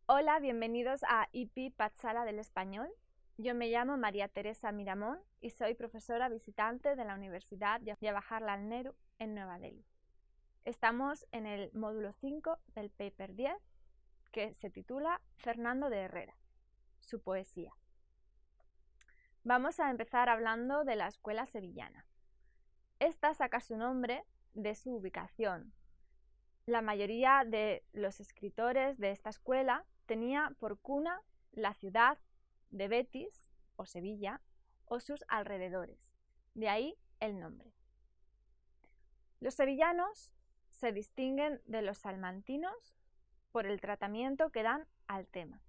Hola, bienvenidos a IP Patsala del Español. Yo me llamo María Teresa Miramón y soy profesora visitante de la Universidad Jawaharlal Nehru en Nueva Delhi. Estamos en el módulo 5 del paper 10, que se titula Fernando de Herrera, su poesía. Vamos a empezar hablando de la escuela sevillana. Esta saca su nombre de su ubicación. La mayoría de los escritores de esta escuela tenía por cuna la ciudad de Betis o Sevilla o sus alrededores. De ahí el nombre. Los sevillanos se distinguen de los salmantinos por el tratamiento que dan al tema.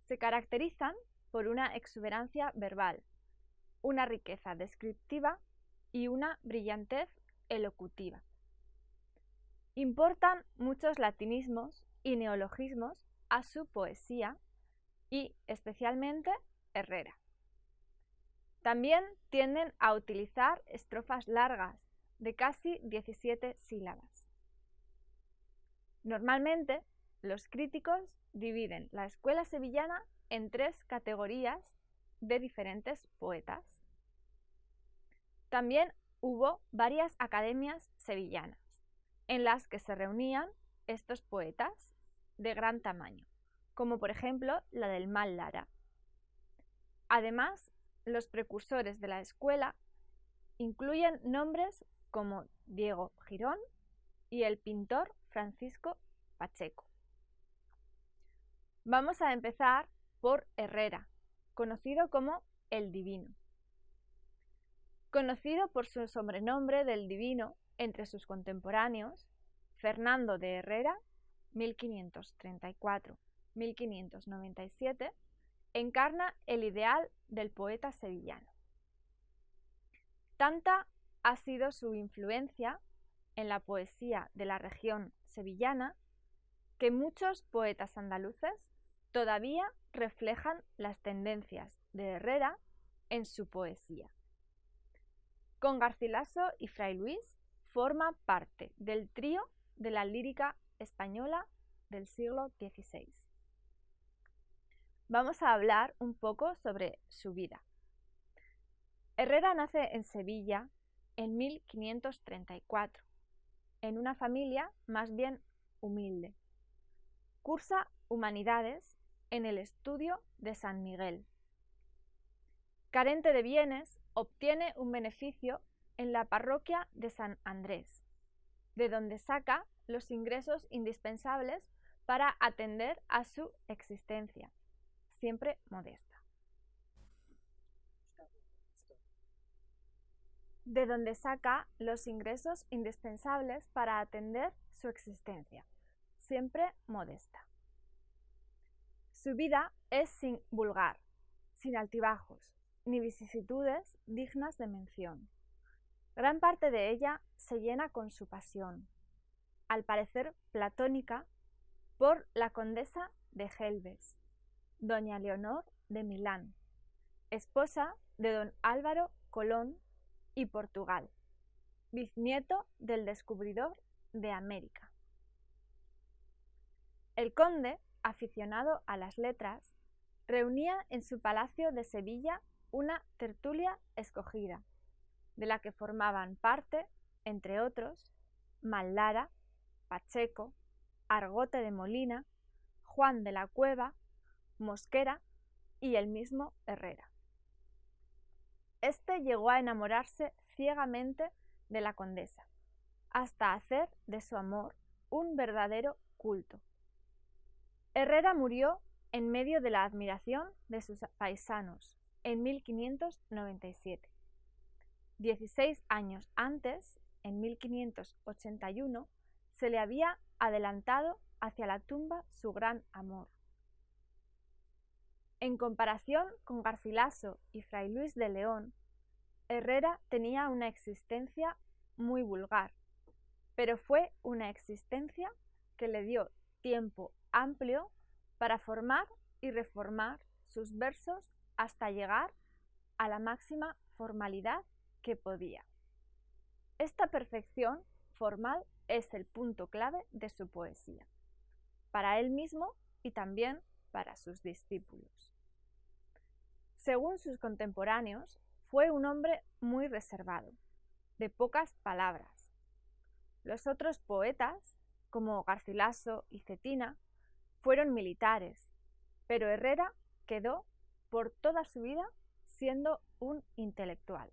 Se caracterizan por una exuberancia verbal, una riqueza descriptiva y una brillantez elocutiva. Importan muchos latinismos y neologismos a su poesía y especialmente Herrera. También tienden a utilizar estrofas largas de casi 17 sílabas. Normalmente, los críticos dividen la escuela sevillana en 3 categorías de diferentes poetas. También hubo varias academias sevillanas en las que se reunían estos poetas de gran tamaño, como por ejemplo la del Mal Lara. Además, los precursores de la escuela incluyen nombres como Diego Girón y el pintor Francisco Pacheco. Vamos a empezar por Herrera, conocido como el Divino. Conocido por su sobrenombre del Divino entre sus contemporáneos, Fernando de Herrera, 1534-1597, encarna el ideal del poeta sevillano. Tanta ha sido su influencia en la poesía de la región sevillana que muchos poetas andaluces todavía reflejan las tendencias de Herrera en su poesía. Con Garcilaso y Fray Luis forma parte del trío de la lírica española del siglo XVI. Vamos a hablar un poco sobre su vida. Herrera nace en Sevilla en 1534, en una familia más bien humilde. Cursa Humanidades en el estudio de San Miguel. Carente de bienes, obtiene un beneficio en la parroquia de San Andrés, de donde saca los ingresos indispensables para atender a su existencia, siempre modesta. De donde saca los ingresos indispensables para atender su existencia, siempre modesta. Su vida es sin vulgar, sin altibajos, ni vicisitudes dignas de mención. Gran parte de ella se llena con su pasión, al parecer platónica, por la condesa de Gelbes, doña Leonor de Milán, esposa de don Álvaro Colón y Portugal, bisnieto del descubridor de América. El conde, aficionado a las letras, reunía en su palacio de Sevilla una tertulia escogida, de la que formaban parte, entre otros, Mal Lara, Pacheco, Argote de Molina, Juan de la Cueva, Mosquera y el mismo Herrera. Este llegó a enamorarse ciegamente de la condesa, hasta hacer de su amor un verdadero culto. Herrera murió en medio de la admiración de sus paisanos en 1597. 16 años antes, en 1581, se le había adelantado hacia la tumba su gran amor. En comparación con Garcilaso y Fray Luis de León, Herrera tenía una existencia muy vulgar, pero fue una existencia que le dio tiempo amplio para formar y reformar sus versos hasta llegar a la máxima formalidad que podía. Esta perfección formal es el punto clave de su poesía. Para él mismo y también para sus discípulos. Según sus contemporáneos, fue un hombre muy reservado, de pocas palabras. Los otros poetas, como Garcilaso y Cetina, fueron militares, pero Herrera quedó por toda su vida siendo un intelectual.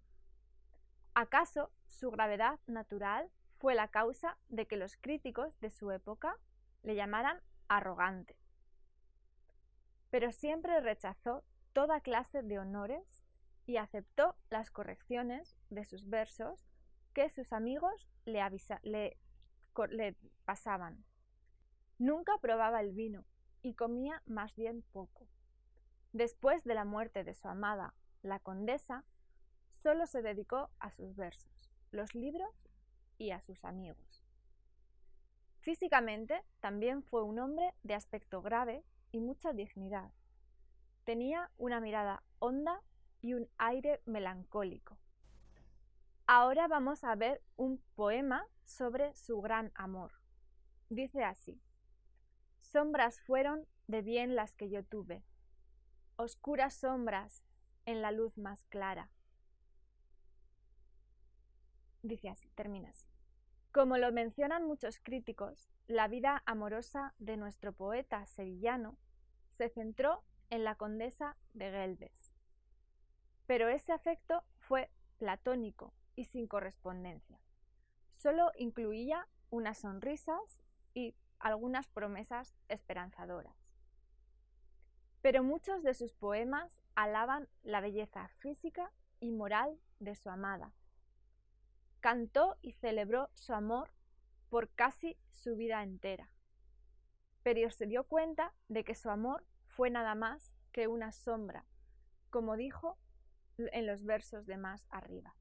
¿Acaso su gravedad natural fue la causa de que los críticos de su época le llamaran arrogante? Pero siempre rechazó toda clase de honores y aceptó las correcciones de sus versos que sus amigos le pasaban. Nunca probaba el vino y comía más bien poco. Después de la muerte de su amada, la condesa, solo se dedicó a sus versos, los libros y a sus amigos. Físicamente también fue un hombre de aspecto grave y mucha dignidad. Tenía una mirada honda y un aire melancólico. Ahora vamos a ver un poema sobre su gran amor. Dice así: sombras fueron de bien las que yo tuve, oscuras sombras en la luz más clara. Dice así, termina así. Como lo mencionan muchos críticos, la vida amorosa de nuestro poeta sevillano se centró en la condesa de Guelders. Pero ese afecto fue platónico y sin correspondencia. Solo incluía unas sonrisas y algunas promesas esperanzadoras. Pero muchos de sus poemas alaban la belleza física y moral de su amada. Cantó y celebró su amor por casi su vida entera, pero se dio cuenta de que su amor fue nada más que una sombra, como dijo en los versos de más arriba.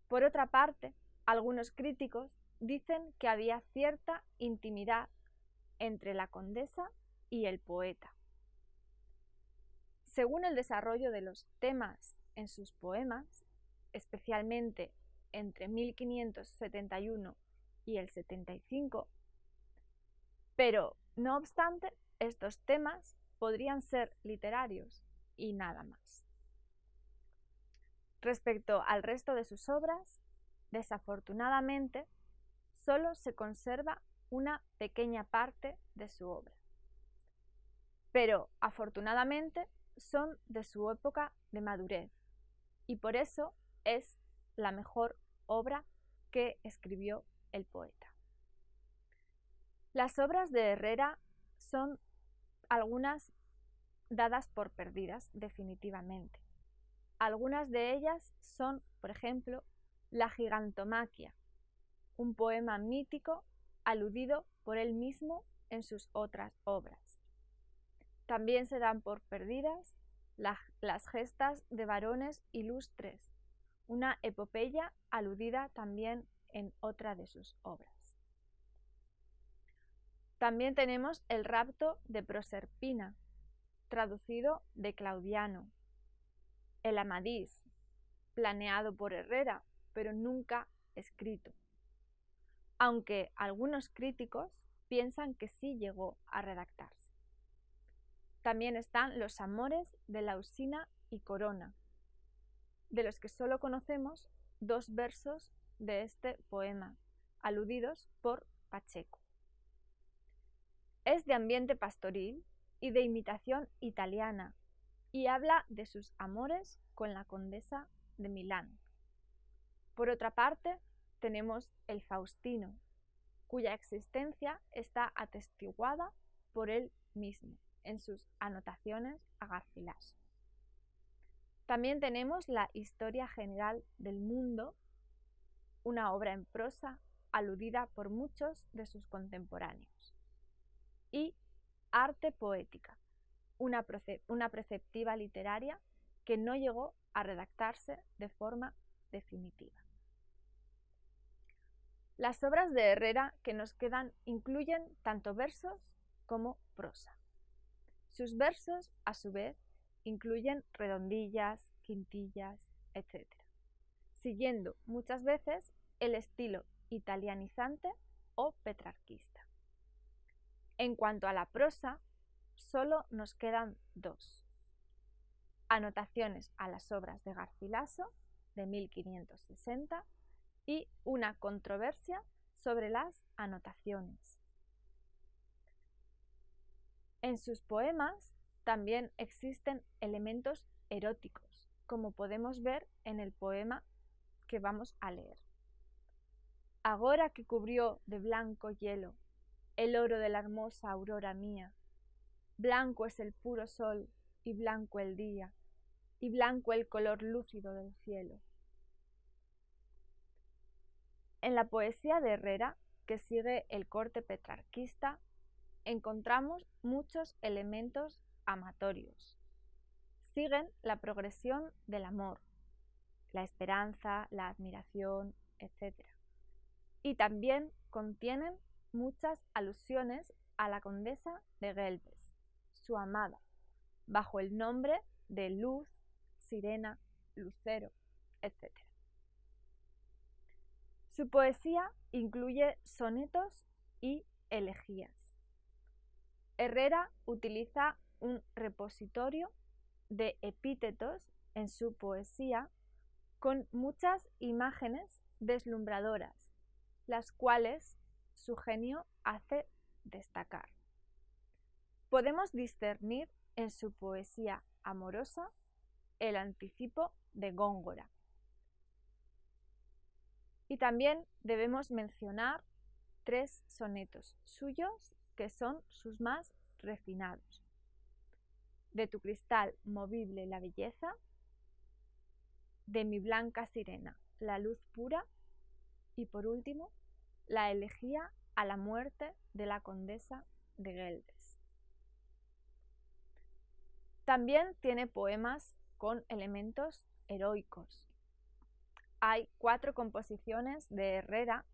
Por otra parte, algunos críticos dicen que había cierta intimidad entre la condesa y el poeta. Según el desarrollo de los temas en sus poemas, especialmente entre 1571 y el 75, pero no obstante, estos temas podrían ser literarios y nada más. Respecto al resto de sus obras, desafortunadamente, solo se conserva una pequeña parte de su obra. Pero, afortunadamente, son de su época de madurez y por eso es la mejor obra que escribió el poeta. Las obras de Herrera son algunas dadas por perdidas definitivamente. Algunas de ellas son, por ejemplo, La Gigantomaquia, un poema mítico aludido por él mismo en sus otras obras. También se dan por perdidas las gestas de varones ilustres, una epopeya aludida también en otra de sus obras. También tenemos El rapto de Proserpina, traducido de Claudiano, el Amadís, planeado por Herrera, pero nunca escrito, aunque algunos críticos piensan que sí llegó a redactarse. También están Los amores de Lausina y Corona, de los que solo conocemos 2 versos de este poema, aludidos por Pacheco. Es de ambiente pastoril y de imitación italiana, y habla de sus amores con la condesa de Milán. Por otra parte, tenemos el Faustino, cuya existencia está atestiguada por él mismo en sus anotaciones a Garcilaso. También tenemos la Historia General del Mundo, una obra en prosa aludida por muchos de sus contemporáneos, y Arte Poética, una preceptiva literaria que no llegó a redactarse de forma definitiva. Las obras de Herrera que nos quedan incluyen tanto versos como prosa. Sus versos, a su vez, incluyen redondillas, quintillas, etc., siguiendo muchas veces el estilo italianizante o petrarquista. En cuanto a la prosa, solo nos quedan dos: Anotaciones a las obras de Garcilaso, de 1560, y Una controversia sobre las anotaciones. En sus poemas también existen elementos eróticos, como podemos ver en el poema que vamos a leer. Agora que cubrió de blanco hielo el oro de la hermosa aurora mía, blanco es el puro sol y blanco el día, y blanco el color lúcido del cielo. En la poesía de Herrera, que sigue el corte petrarquista, encontramos muchos elementos amatorios. Siguen la progresión del amor, la esperanza, la admiración, etc. Y también contienen muchas alusiones a la condesa de Gelbes, su amada, bajo el nombre de Luz, Sirena, Lucero, etc. Su poesía incluye sonetos y elegías. Herrera utiliza un repositorio de epítetos en su poesía con muchas imágenes deslumbradoras, las cuales su genio hace destacar. Podemos discernir en su poesía amorosa el anticipo de Góngora. Y también debemos mencionar 3 sonetos suyos que son sus más refinados: De tu cristal movible la belleza, De mi blanca sirena la luz pura, y por último, la elegía a la muerte de la condesa de Gelbes. También tiene poemas con elementos heroicos. Hay 4 composiciones de Herrera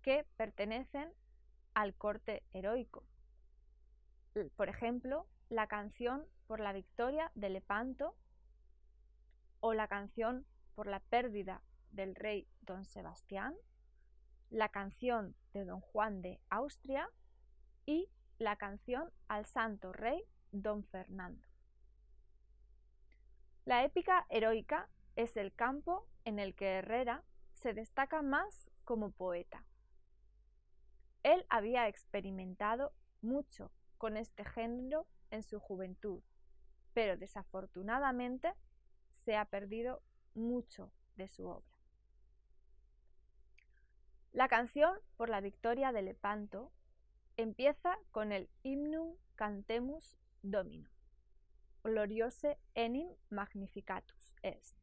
que pertenecen al corte heroico. Por ejemplo, la canción por la victoria de Lepanto o la canción por la pérdida del rey don Sebastián, la canción de don Juan de Austria y la canción al santo rey don Fernando. La épica heroica es el campo en el que Herrera se destaca más como poeta. Él había experimentado mucho con este género en su juventud, pero desafortunadamente se ha perdido mucho de su obra. La canción por la victoria de Lepanto empieza con el Hymnum Cantemus Domino, Gloriose enim magnificatus est,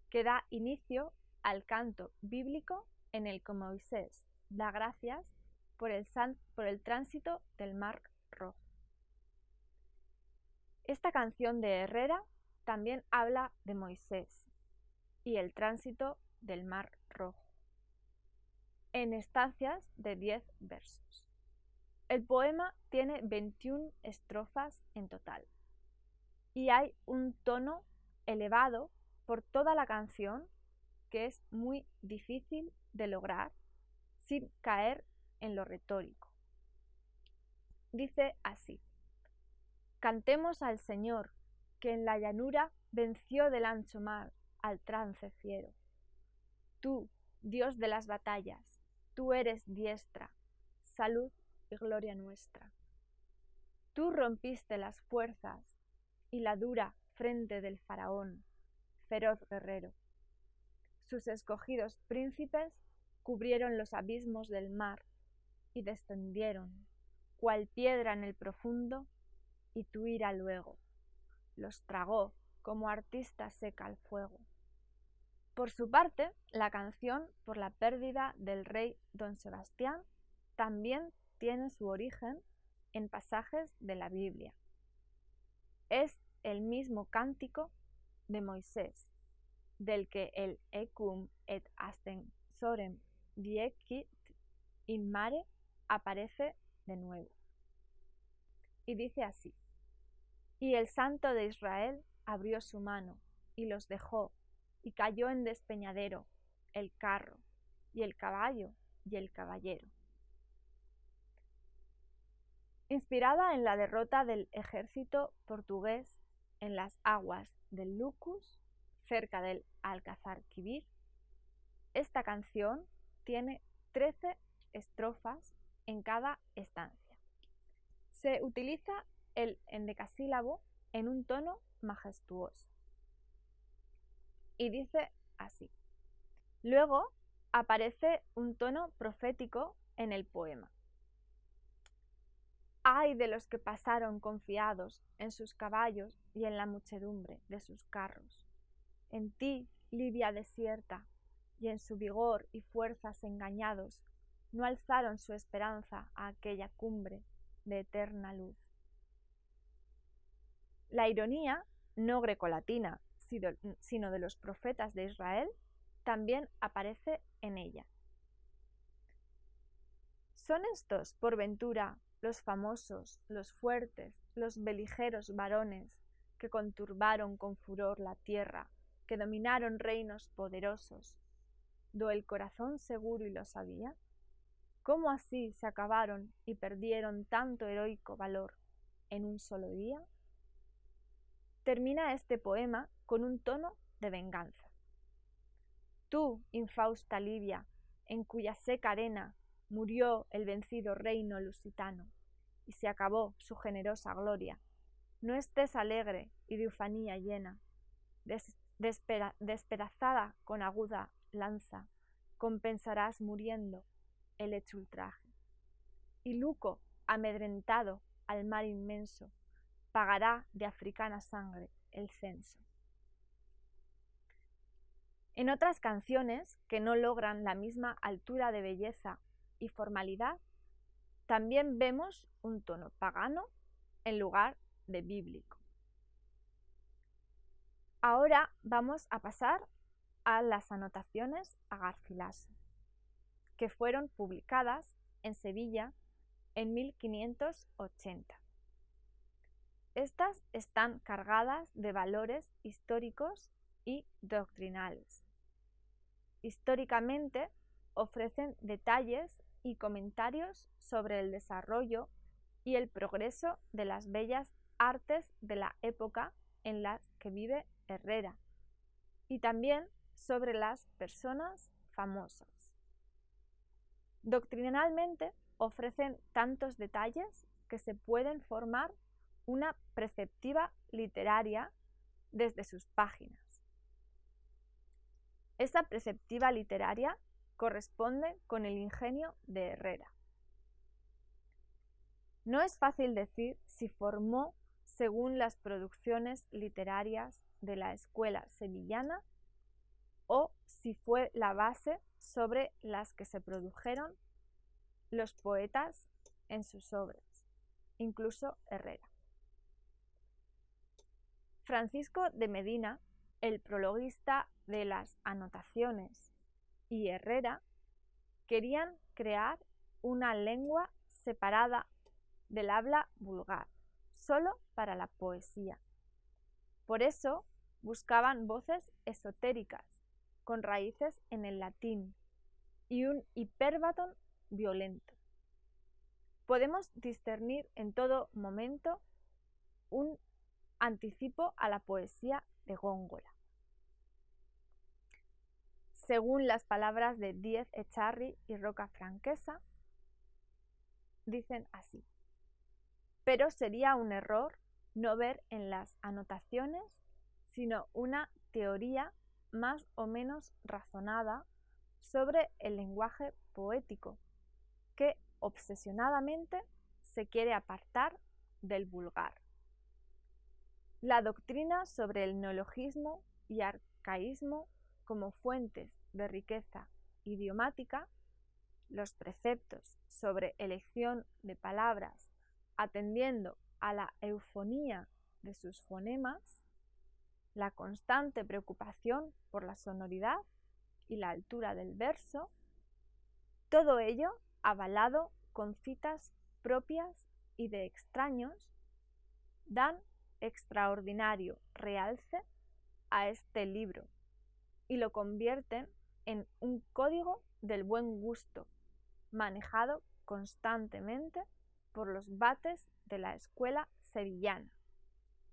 que da inicio al canto bíblico en el que Moisés da gracias por el tránsito del Mar Rojo. Esta canción de Herrera también habla de Moisés y el tránsito del Mar Rojo, en estancias de 10 versos. El poema tiene 21 estrofas en total y hay un tono elevado por toda la canción que es muy difícil de lograr sin caer en lo retórico. Dice así: Cantemos al Señor, que en la llanura venció del ancho mar al trance fiero. Tú, Dios de las batallas, tú eres diestra, salud y gloria nuestra. Tú rompiste las fuerzas y la dura frente del faraón, feroz guerrero. Sus escogidos príncipes cubrieron los abismos del mar y descendieron, cual piedra en el profundo, y tu ira luego los tragó como artista seca al fuego. Por su parte, la canción por la pérdida del rey don Sebastián también tiene su origen en pasajes de la Biblia. Es el mismo cántico de Moisés, del que el Ecum et ascensorem diecit in mare aparece de nuevo. Y dice así: Y el Santo de Israel abrió su mano y los dejó, y cayó en despeñadero el carro, y el caballo, y el caballero. Inspirada en la derrota del ejército portugués en las aguas del Lucus, cerca del Alcázar-Quibir, esta canción tiene 13 estrofas en cada estancia. Se utiliza el endecasílabo en un tono majestuoso. Y dice así. Luego aparece un tono profético en el poema. ¡Ay de los que pasaron confiados en sus caballos y en la muchedumbre de sus carros! En ti, Libia desierta, y en su vigor y fuerzas engañados, no alzaron su esperanza a aquella cumbre de eterna luz. La ironía, no grecolatina, sino de los profetas de Israel, también aparece en ella. ¿Son estos, por ventura, los famosos, los fuertes, los beligeros varones que conturbaron con furor la tierra, que dominaron reinos poderosos, do el corazón seguro y lo sabía? ¿Cómo así se acabaron y perdieron tanto heroico valor en un solo día? Termina este poema con un tono de venganza. Tú, infausta Libia, en cuya seca arena murió el vencido reino lusitano, y se acabó su generosa gloria, no estés alegre y de ufanía llena, despedazada con aguda lanza, compensarás muriendo el hecho ultraje. Y Luco, amedrentado al mar inmenso, pagará de africana sangre el censo. En otras canciones que no logran la misma altura de belleza y formalidad, también vemos un tono pagano en lugar de bíblico. Ahora vamos a pasar a las anotaciones a Garcilaso, que fueron publicadas en Sevilla en 1580. Estas están cargadas de valores históricos y doctrinales. Históricamente ofrecen detalles y comentarios sobre el desarrollo y el progreso de las bellas artes de la época en la que vive Herrera, y también sobre las personas famosas. Doctrinalmente ofrecen tantos detalles que se pueden formar una perspectiva literaria desde sus páginas. Esa perspectiva literaria corresponde con el ingenio de Herrera. No es fácil decir si formó según las producciones literarias de la escuela sevillana o si fue la base sobre las que se produjeron los poetas en sus obras, incluso Herrera. Francisco de Medina, el prologuista de las anotaciones, y Herrera querían crear una lengua separada del habla vulgar, solo para la poesía. Por eso buscaban voces esotéricas, con raíces en el latín, y un hipérbaton violento. Podemos discernir en todo momento un anticipo a la poesía de Góngora. Según las palabras de Díez Echarri y Roca Franquesa, dicen así: pero sería un error no ver en las anotaciones sino una teoría más o menos razonada sobre el lenguaje poético, que obsesionadamente se quiere apartar del vulgar. La doctrina sobre el neologismo y arcaísmo como fuentes de riqueza idiomática, los preceptos sobre elección de palabras atendiendo a la eufonía de sus fonemas, la constante preocupación por la sonoridad y la altura del verso, todo ello avalado con citas propias y de extraños, dan extraordinario realce a este libro y lo convierten en un código del buen gusto, manejado constantemente por los vates de la escuela sevillana,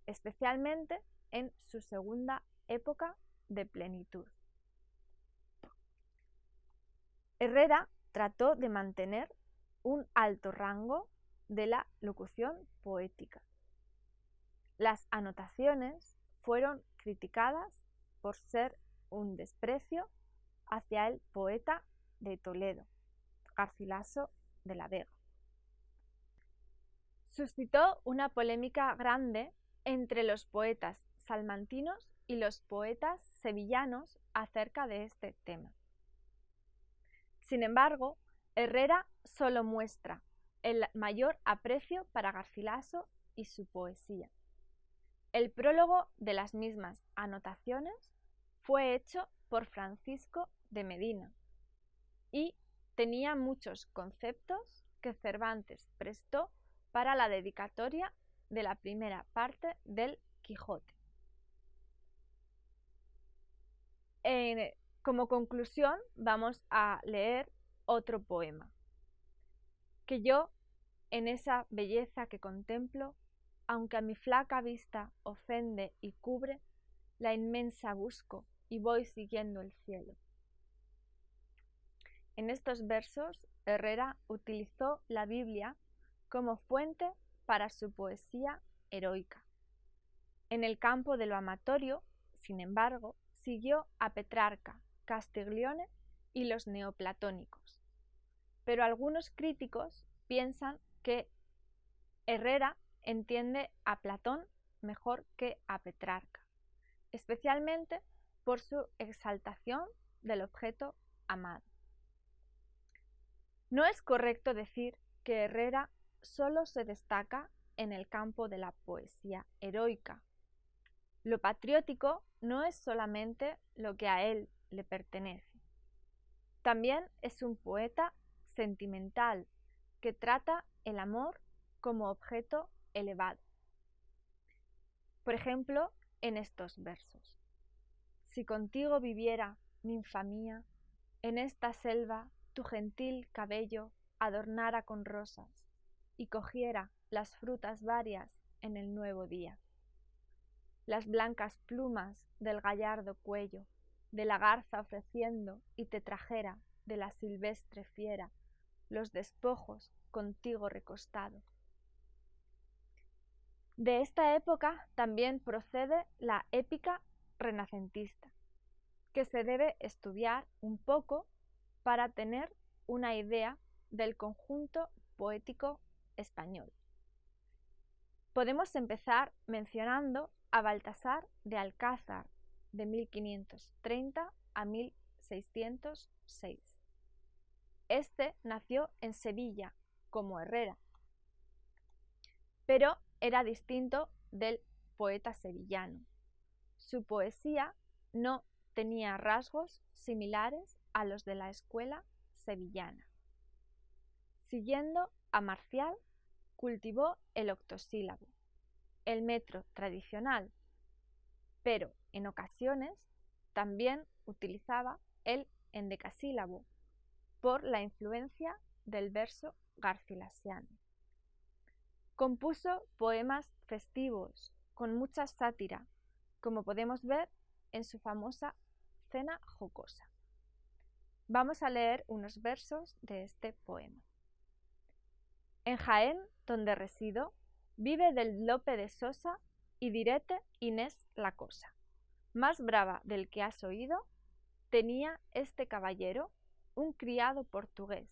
especialmente en su segunda época de plenitud. Herrera trató de mantener un alto rango de la locución poética. Las anotaciones fueron criticadas por ser un desprecio hacia el poeta de Toledo, Garcilaso de la Vega. Suscitó una polémica grande entre los poetas salmantinos y los poetas sevillanos acerca de este tema. Sin embargo, Herrera solo muestra el mayor aprecio para Garcilaso y su poesía. El prólogo de las mismas anotaciones fue hecho por Francisco de Medina y tenía muchos conceptos que Cervantes prestó para la dedicatoria de la primera parte del Quijote. Como conclusión, vamos a leer otro poema. Que yo, en esa belleza que contemplo, aunque a mi flaca vista ofende y cubre, la inmensa busco y voy siguiendo el cielo. En estos versos, Herrera utilizó la Biblia como fuente para su poesía heroica. En el campo de lo amatorio, sin embargo, siguió a Petrarca, Castiglione y los neoplatónicos. Pero algunos críticos piensan que Herrera entiende a Platón mejor que a Petrarca, especialmente por su exaltación del objeto amado. No es correcto decir que Herrera solo se destaca en el campo de la poesía heroica. Lo patriótico no es solamente lo que a él le pertenece. También es un poeta sentimental que trata el amor como objeto elevado. Por ejemplo, en estos versos: si contigo viviera, ninfa mía, en esta selva tu gentil cabello adornara con rosas y cogiera las frutas varias en el nuevo día. Las blancas plumas del gallardo cuello de la garza ofreciendo y te trajera de la silvestre fiera los despojos contigo recostado. De esta época también procede la épica renacentista, que se debe estudiar un poco para tener una idea del conjunto poético español. Podemos empezar mencionando a Baltasar de Alcázar, de 1530 a 1606. Este nació en Sevilla, como Herrera, pero era distinto del poeta sevillano. Su poesía no tenía rasgos similares a los de la escuela sevillana. Siguiendo a Marcial, cultivó el octosílabo, el metro tradicional, pero en ocasiones también utilizaba el endecasílabo por la influencia del verso garcilasiano. Compuso poemas festivos con mucha sátira, como podemos ver en su famosa Cena jocosa. Vamos a leer unos versos de este poema. En Jaén, donde resido, vive del Lope de Sosa y diréte Inés la cosa. Más brava del que has oído, tenía este caballero un criado portugués.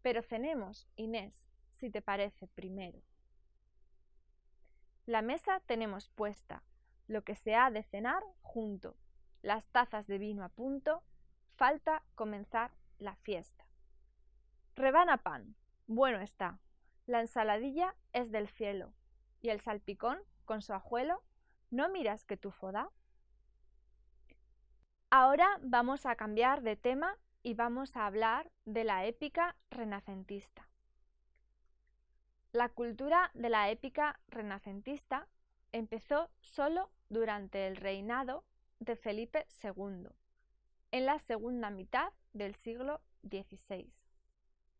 Pero cenemos, Inés, si te parece primero. La mesa tenemos puesta, lo que se ha de cenar junto, las tazas de vino a punto, falta comenzar la fiesta. Rebana pan, bueno está, la ensaladilla es del cielo, y el salpicón con su ajuelo, ¿no miras que tufo da? Ahora vamos a cambiar de tema y vamos a hablar de la épica renacentista. La cultura de la épica renacentista empezó solo durante el reinado de Felipe II, en la segunda mitad del siglo XVI,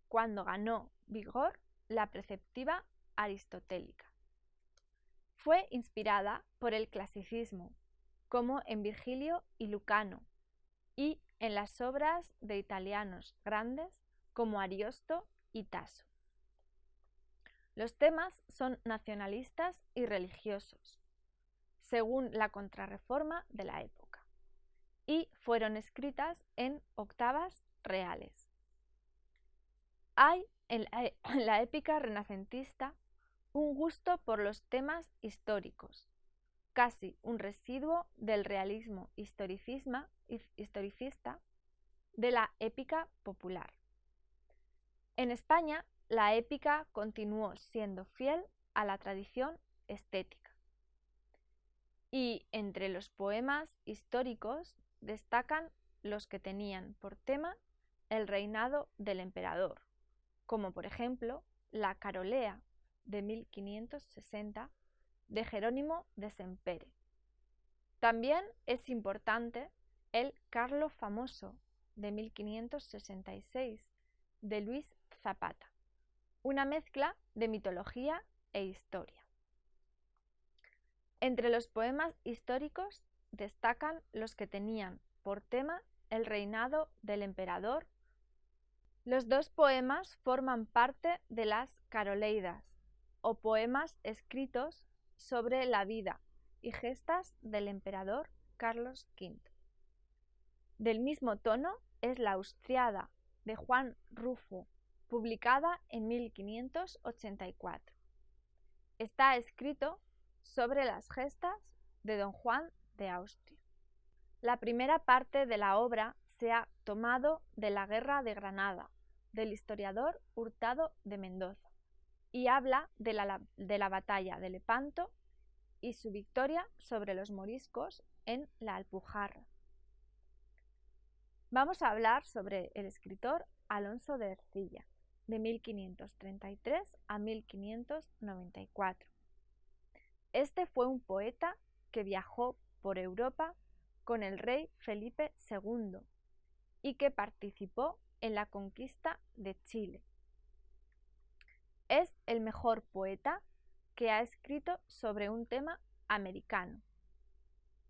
cuando ganó vigor la preceptiva aristotélica. Fue inspirada por el clasicismo, como en Virgilio y Lucano, y en las obras de italianos grandes como Ariosto y Tasso. Los temas son nacionalistas y religiosos, según la Contrarreforma de la época, y fueron escritas en octavas reales. Hay en la épica renacentista un gusto por los temas históricos, casi un residuo del realismo historicista de la épica popular. En España, la épica continuó siendo fiel a la tradición estética. Y entre los poemas históricos destacan los que tenían por tema el reinado del emperador, como por ejemplo la Carolea de 1560 de Jerónimo de Sempere. También es importante el Carlo Famoso de 1566 de Luis Zapata, una mezcla de mitología e historia. Entre los poemas históricos destacan los que tenían por tema el reinado del emperador. Los dos poemas forman parte de las Caroleidas, o poemas escritos sobre la vida y gestas del emperador Carlos V. Del mismo tono es la Austriada de Juan Rufo, publicada en 1584. Está escrito sobre las gestas de don Juan de Austria. La primera parte de la obra se ha tomado de la Guerra de Granada, del historiador Hurtado de Mendoza, y habla de la batalla de Lepanto y su victoria sobre los moriscos en la Alpujarra. Vamos a hablar sobre el escritor Alonso de Ercilla, de 1533 a 1594. Este fue un poeta que viajó por Europa con el rey Felipe II y que participó en la conquista de Chile. Es el mejor poeta que ha escrito sobre un tema americano.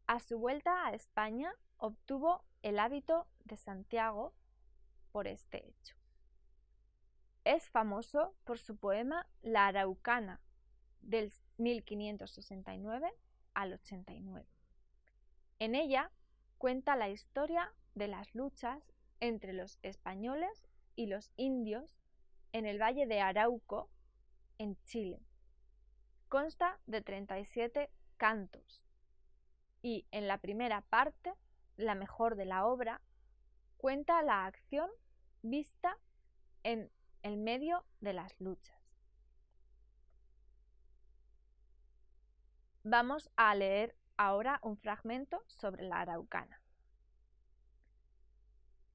A su vuelta a España obtuvo el hábito de Santiago por este hecho. Es famoso por su poema La Araucana, del 1569 al 89. En ella cuenta la historia de las luchas entre los españoles y los indios en el Valle de Arauco, en Chile. Consta de 37 cantos y en la primera parte, la mejor de la obra, cuenta la acción vista en el medio de las luchas. Vamos a leer ahora un fragmento sobre la Araucana,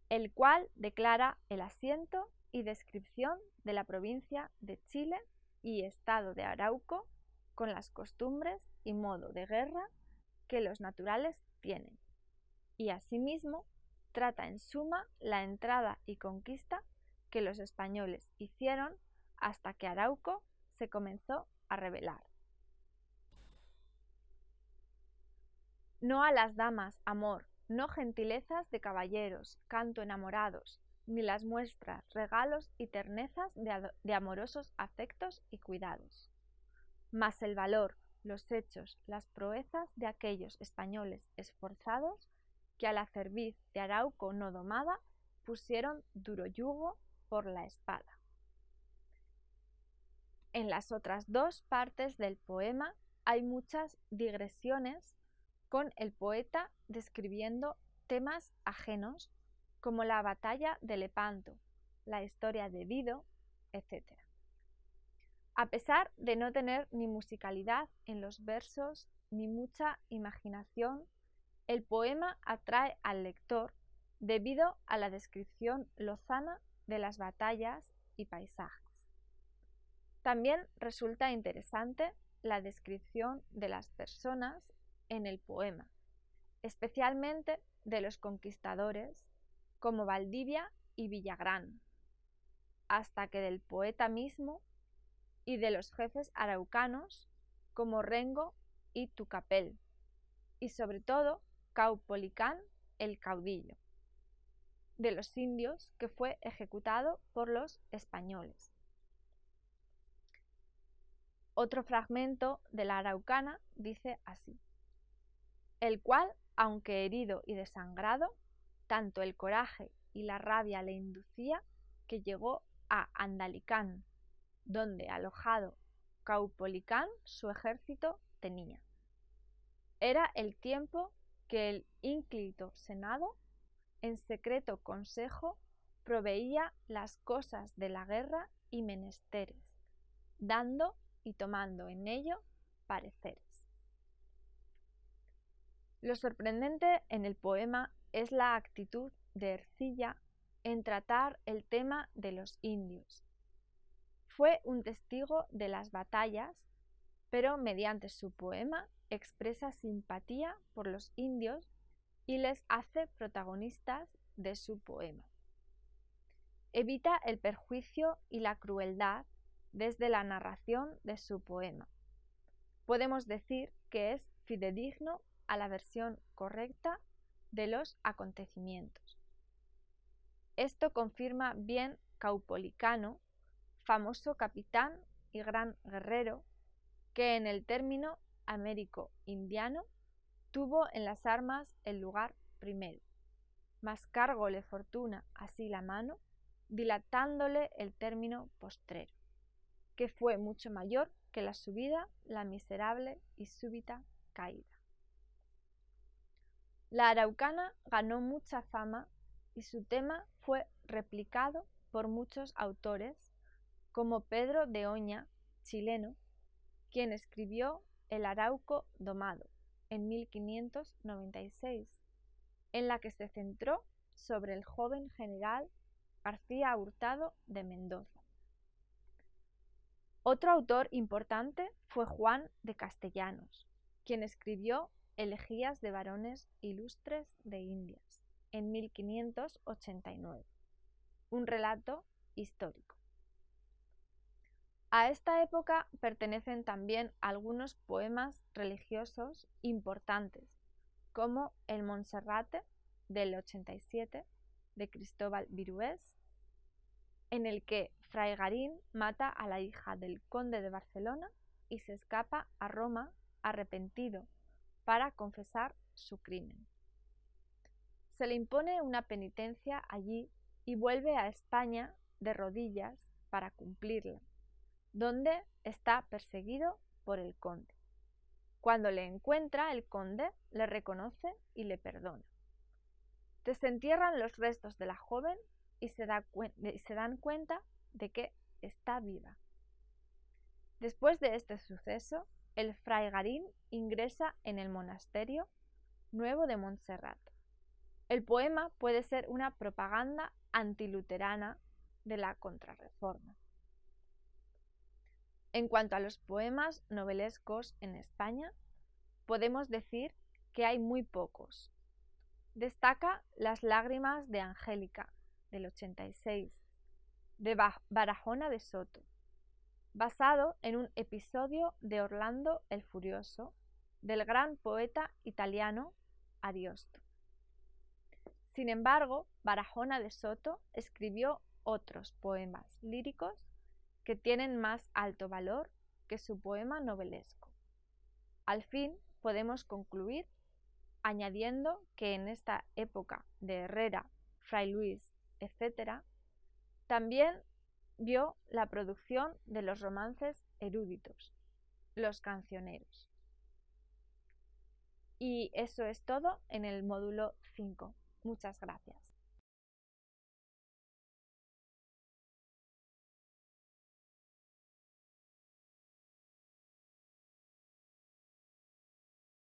el cual declara el asiento y descripción de la provincia de Chile y estado de Arauco con las costumbres y modo de guerra que los naturales tienen, y asimismo trata en suma la entrada y conquista que los españoles hicieron hasta que Arauco se comenzó a rebelar. No a las damas, amor, no gentilezas de caballeros, canto enamorados, ni las muestras, regalos y ternezas de amorosos afectos y cuidados. Mas el valor, los hechos, las proezas de aquellos españoles esforzados que a la cerviz de Arauco no domada pusieron duro yugo por la espada. En las otras dos partes del poema hay muchas digresiones con el poeta describiendo temas ajenos como la batalla de Lepanto, la historia de Dido, etc. A pesar de no tener ni musicalidad en los versos ni mucha imaginación, el poema atrae al lector debido a la descripción lozana de las batallas y paisajes. También resulta interesante la descripción de las personas en el poema, especialmente de los conquistadores como Valdivia y Villagrán, hasta que del poeta mismo y de los jefes araucanos como Rengo y Tucapel, y sobre todo Caupolicán, el caudillo de los indios que fue ejecutado por los españoles. Otro fragmento de la Araucana dice así: el cual, aunque herido y desangrado, tanto el coraje y la rabia le inducía que llegó a Andalicán, donde alojado Caupolicán su ejército tenía. Era el tiempo que el ínclito senado en secreto consejo proveía las cosas de la guerra y menesteres, dando y tomando en ello pareceres. Lo sorprendente en el poema es la actitud de Ercilla en tratar el tema de los indios. Fue un testigo de las batallas, pero mediante su poema expresa simpatía por los indios y les hace protagonistas de su poema. Evita el perjuicio y la crueldad desde la narración de su poema. Podemos decir que es fidedigno a la versión correcta de los acontecimientos. Esto confirma bien Caupolicano, famoso capitán y gran guerrero, que en el término américo-indiano tuvo en las armas el lugar primero, mas cargóle fortuna así la mano, dilatándole el término postrero, que fue mucho mayor que la subida, la miserable y súbita caída. La Araucana ganó mucha fama y su tema fue replicado por muchos autores, como Pedro de Oña, chileno, quien escribió El Arauco domado en 1596, en la que se centró sobre el joven general García Hurtado de Mendoza. Otro autor importante fue Juan de Castellanos, quien escribió Elegías de varones ilustres de Indias en 1589, un relato histórico. A esta época pertenecen también algunos poemas religiosos importantes, como el Monserrate del 87 de Cristóbal Virués, en el que Fray Garín mata a la hija del conde de Barcelona y se escapa a Roma arrepentido para confesar su crimen. Se le impone una penitencia allí y vuelve a España de rodillas para cumplirla, donde está perseguido por el conde. Cuando le encuentra, el conde le reconoce y le perdona. Desentierran los restos de la joven y se dan cuenta de que está viva. Después de este suceso, el fray Garín ingresa en el monasterio nuevo de Montserrat. El poema puede ser una propaganda antiluterana de la Contrarreforma. En cuanto a los poemas novelescos en España, podemos decir que hay muy pocos. Destaca Las lágrimas de Angélica, del 86, de Barahona de Soto, basado en un episodio de Orlando el Furioso, del gran poeta italiano Ariosto. Sin embargo, Barahona de Soto escribió otros poemas líricos que tienen más alto valor que su poema novelesco. Al fin, podemos concluir añadiendo que en esta época de Herrera, Fray Luis, etc., también vio la producción de los romances eruditos, los cancioneros. Y eso es todo en el módulo 5. Muchas gracias.